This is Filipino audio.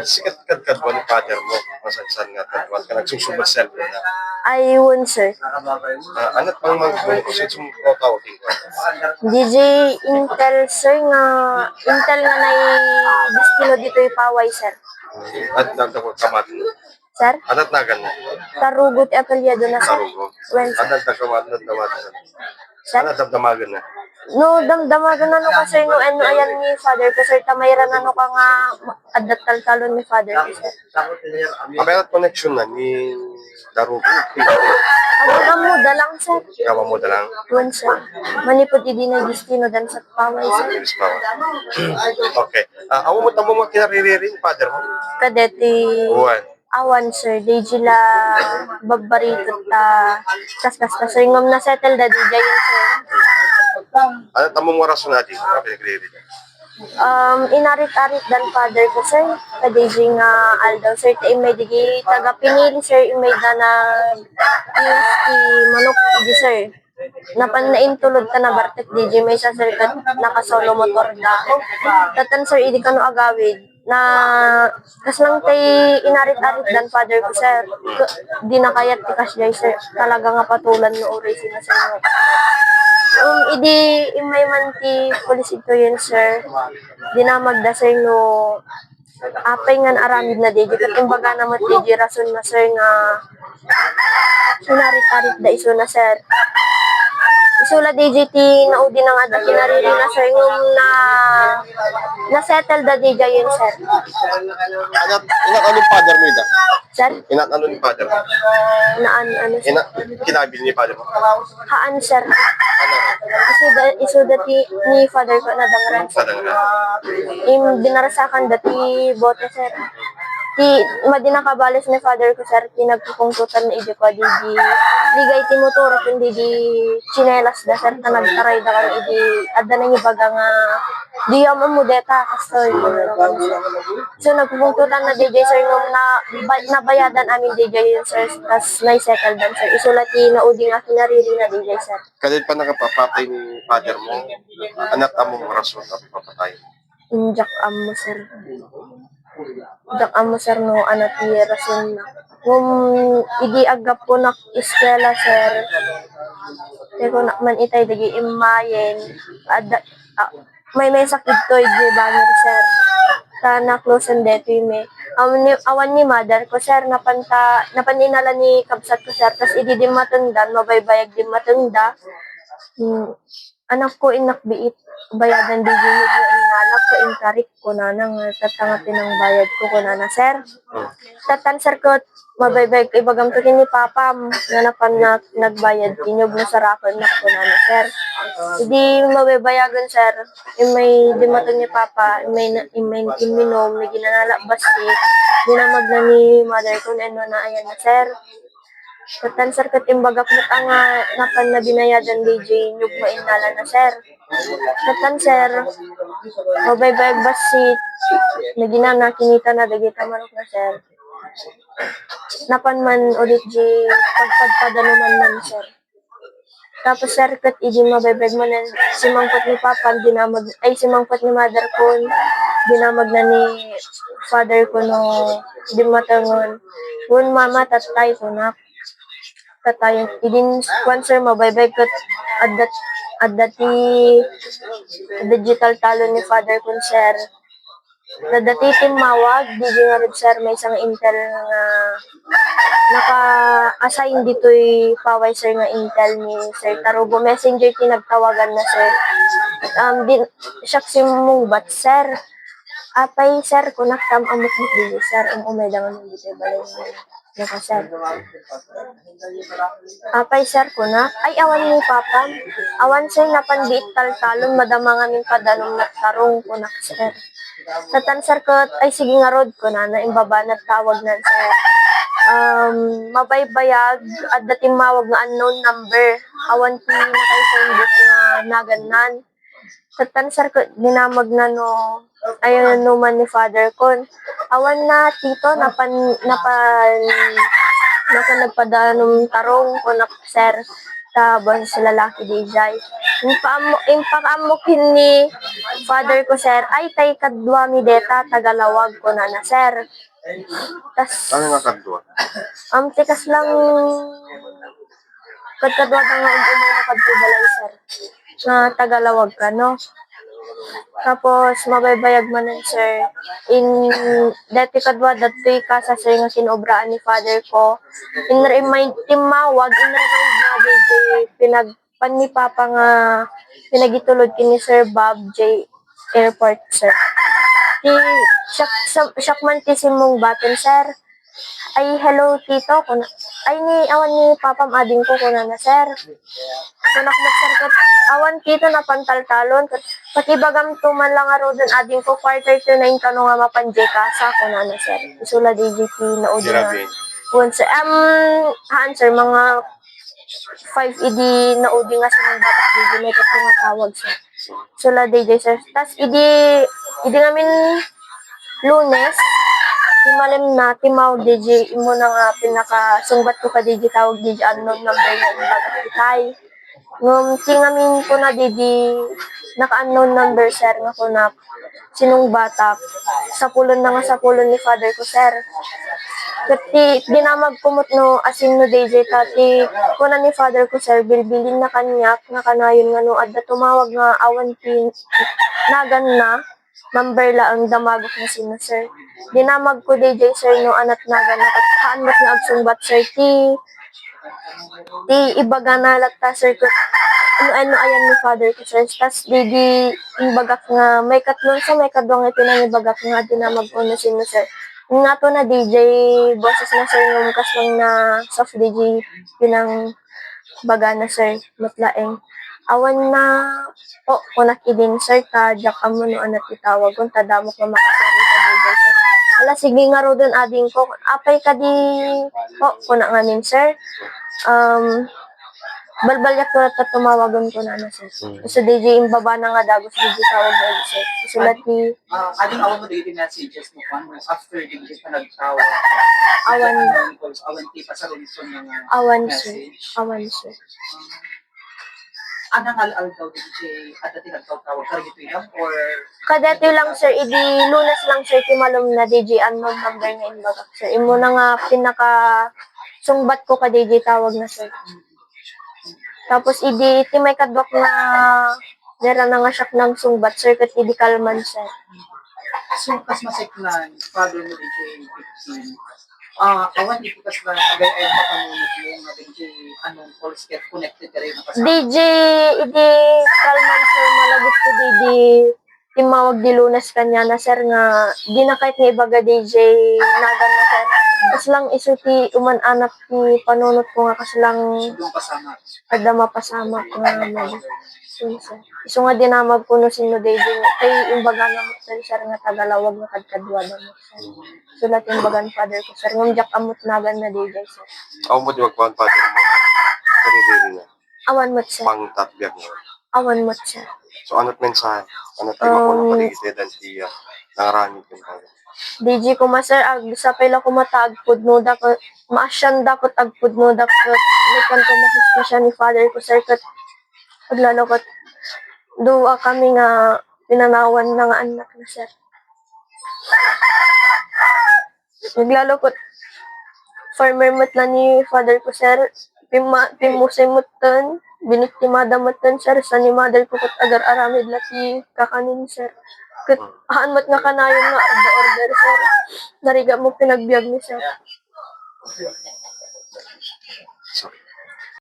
Sikat kadkadwan ni father mo, masansan nga kadwan ka nagsusubad cellphone na. Ayun, sir. Anat pang magbunod ko sa sumutawagin ko. DJ Intel, sir, nga Intel nga na destino dito ipaway, sir. At nagdako kamat. Sir? Anat nagan na. Tarugot apelyado na, sir. Tarugo. When, sir? Anat nagkamat na damat na. Sir? Anat damdamagan na. No, damdamagan na no kasi no, ano, ayan ni father ko, sir, tamayra na no ka nga adat taltalon ni father ko, sir. Kaperat connection na ni Darugo. Ano mo, dalang, sir. Kawa mo dalang. When, sir. Manipod idi na destino dan sa paway, sir. Yes, pa. Okay. Awo mo tamo mo kinaririring father mo. Kadeti. Uwan. Awan, sir. Di jila babarito ta kas ringom na settle da di jayon, sir. Ano tamo mo rason natin? Pinagriring. Inarit-arit dan father ko, sir. Kadiji nga aldaw, sir. Ta imay digi taga pinili, sir. Imay da na ti manok di, sir. Napan na intulod ta na bartek DJ may sa sir kat nakasolo motor da. Tatan, sir, idi kano agawid na kas lang tay inarit-arit dan father ko, sir. Di na kayat ti kas jay, sir. Talaga nga patulan no uri sila, sir. Idi imay man ti police ito yun, sir. Di na magda, sir, no apay nga aramid na DJ. Kat imbaga naman DJ rason na, sir, nga inarit-arit da iso na, sir. Isula DJ ti naudi na nga da kinariri na, sir, ngum na settle da DJ yun, sir. Inat anong father mo ida? Sir? Inat ano ni father mo? Ano, sir? Kinabil ni father mo? Haan, sir. Ano? Isuda ti ni father ko na dangran, sir. Dinarasakan dati bote, sir. Ti madinakabalis ni father ko, sir, ti nagpupungtutan na idi ko di ligay ti motor kundi di chinelas da, sir, ta nagtaray da kan idi adda na ni baga nga di mo mudeta kastoy. So nagpupungtutan na DJ, sir, ngum na nabayadan amin DJ yun, sir, tas nay settle dan, sir. Isulati na udi nga kinariri na DJ, sir. Kadit pa nakapapatay ni father mo, anak among rason na papatay. Injak amo, sir. Injak amo, sir, no ti rason na. Kung idi agap ko na eskwela, sir. Pero man itay dagi imayen. May sakit to idi bangir, sir. Sana close and deto me. Awan ni mother ko, sir, napaninala ni kabsat ko, sir. Tas idi di matundan, mabaybayag di matunda. Anak ko inakbiit bayadan di mo inalak ko intarik ko na nang tatangatin ng bayad ko na na, sir. Tatan, sir, ko mabaybayag ibagam to ni papa na napan na nagbayad tinyog na sarakon na ko na, sir. Hindi mabaybayagan, sir. Imay di maton ni papa, imay iminom ni ginanala basti dinamag na ni mother ko na ayan na, sir. Tatan, sir, kat imbagak mo ang napan na binayadan DJ nyug mainala na, sir. Tatan, sir, mabaybayag basit nagina na kinita na dagita manok na, sir. Napan man ulit di pagpadpadano man, sir. Tapos, sir, kat idi mabaybayag mo na simangpot ni papa simangpot ni mother ko dinamag na ni father ko no di matangon kun mama tatay ko na katayon idin kwan, sir, mabaybay kat adati digital talo ni father ko, sir. Nadati timawag di nga rin, sir, may isang Intel nga naka-assign dito'y paway, sir, nga Intel ni Sir Tarugo Messenger tinagtawagan na, sir. Siyak si mong bat, sir. Apay, sir, kunak tam amok mo dito, sir. Umedangan mo dito balay mo. Naka, sir. Apay, sir, kunak. Ay, awan ni papa. Awan, sir, napandiit taltalon madamangan yung padanong nagtarong kunak, sir. Tatan, sir, ko ay sige nga rod ko na imbaba na tawag na, sir. Mabaybayag at dating mawag nga unknown number. Awan ti nakaisundit nga naganan. Tatan, sir, ko dinamag na no ayun naman ni father ko. Awan na tito napan nagpadaan ng tarong ko na, sir, sa bang sa lalaki di jay. Yung paamukin ni father ko, sir, ay tay kadwa mi deta, tagalawag ko na sir. Tas, Ano nga kadwa? tikas lang, kadwa na nga umuna kadtubalay, sir, na tagalawag ka, no? Tapos, mabaybayag man nun, sir. Dati kadwa, dati ka sa sir nga kinobraan ni father ko. Timawag, in-remind na DJ, pinagpan ni Papa nga, pinagitulod kini Sir Bob J. Airport, sir. Siyak man ti simong baton, sir. Ay, hello, tito. Ay, awan ni Papa ading ko kuna na, sir. Kunak mo, sir, awan tito na pantaltalon. Pakibagam tuman lang aro dun ading ko, quarter to 9 tanong nga mapanje ka sa kuna na, sir. Isula DGT na odi na. Grabe. Once, sir, mga 5 idi na udi nga sa mga batak DJ, may nga tawag, sir. Isula DJ, sir. Tas, idi ngamin Lunes, timalim na, timawag DJ, imo na nga pinakasungbat ko ka DJ, tawag DJ, unknown number na ibagat kitay. Ngum, tingamin ko na DJ, naka-unknown number, sir, nga ko na sinong batak. Sa pulon ni father ko, sir. Kati, dinamag kumot no, asin no DJ, tati, kuna ni father ko, sir, bilbilin na kanyak, na kanayon nga no, at tumawag nga awan pin, nagan na, number la ang damagok na sino, sir. Dinamag ko DJ, sir, no, anat nagan na, at haanbat na agsungbat, sir, ti ibaga na lagta, sir, ko, ano ayan ni father ko, sir. Tas, di ibagak nga, may katlon sa may kadwang ito na ibagak nga, dinamag ko na sino, sir. Nga to na DJ, boses na, sir, nung kaslang na soft DJ, pinang baga na, sir, matlaeng. Awan na, kunak idin, sir, jak amo no anat itawag kung tadamok na makasari sa DJ, sir. Ala, sige nga ro dun ading ko, apay ka di, kunak ngamin, sir. Balbalyak ko na tumawagan ko na, sir. So, DJ, imbaba na nga dagos, DJ tawag na, sir. Sulat ni... Ading awan mo dito messages mo kung after di ka nagtawag. Awan. Awan ti pa sa reason ng Awan, sir. message. Awan, sir. Anang al-altaw DJ at dati nagtawag ka rin lang or Kadati lang, sir. Lunes lang, sir, timalom na DJ, unknown number nga imbagak, sir. Imo na nga sungbat ko ka DJ tawag na, sir. Tapos, may kadwak na nera na nga siya ng sungbat, sir, kat kalman, sir. so kas masiklan father mo DJ 15. Awan dito kas na agay ay papanunod mo nga DJ anong calls get connected ka rin nakasama. DJ, kalman, sir, malagot ko DJ, timawag di Lunes kanya na, sir, nga, di na kahit nga ibaga DJ, nagan na, sir. Kas lang isuti uman anak ni panunot ko nga kas lang Yung kasama. kada mapasama ko nga mag iso nga dinamag ko no sino DJ kay imbaga na mo sir nga tagalawag nga kadkadwa na mo sir. Sulat imbagan father ko sir ngumjak amot nagan na DJ sir. Ako mo di magpaan pa mo. Karibiri na. Awan mo sir. Pang tatbiyak mo. Awan mo sir. So, ano't mensahe? Ano't di mo ko napaligid dan tiya. Nangarami ko na. DJ ko ma sir ag sa pila ko matagpud no da ko maasyan da ko tagpud no da ko may kanto mo siya ni father ko sir kat paglalokot duwa kami nga pinanawan ng anak na sir. Naglalokot farmer mat na ni father ko sir pimusay mutan biniktimada mutan sir sa ni mother ko kat agar aramid lati kakanin sir. Kat haanmat nga kanayon nga order sir. Nariga mo pinagbiag ni sir.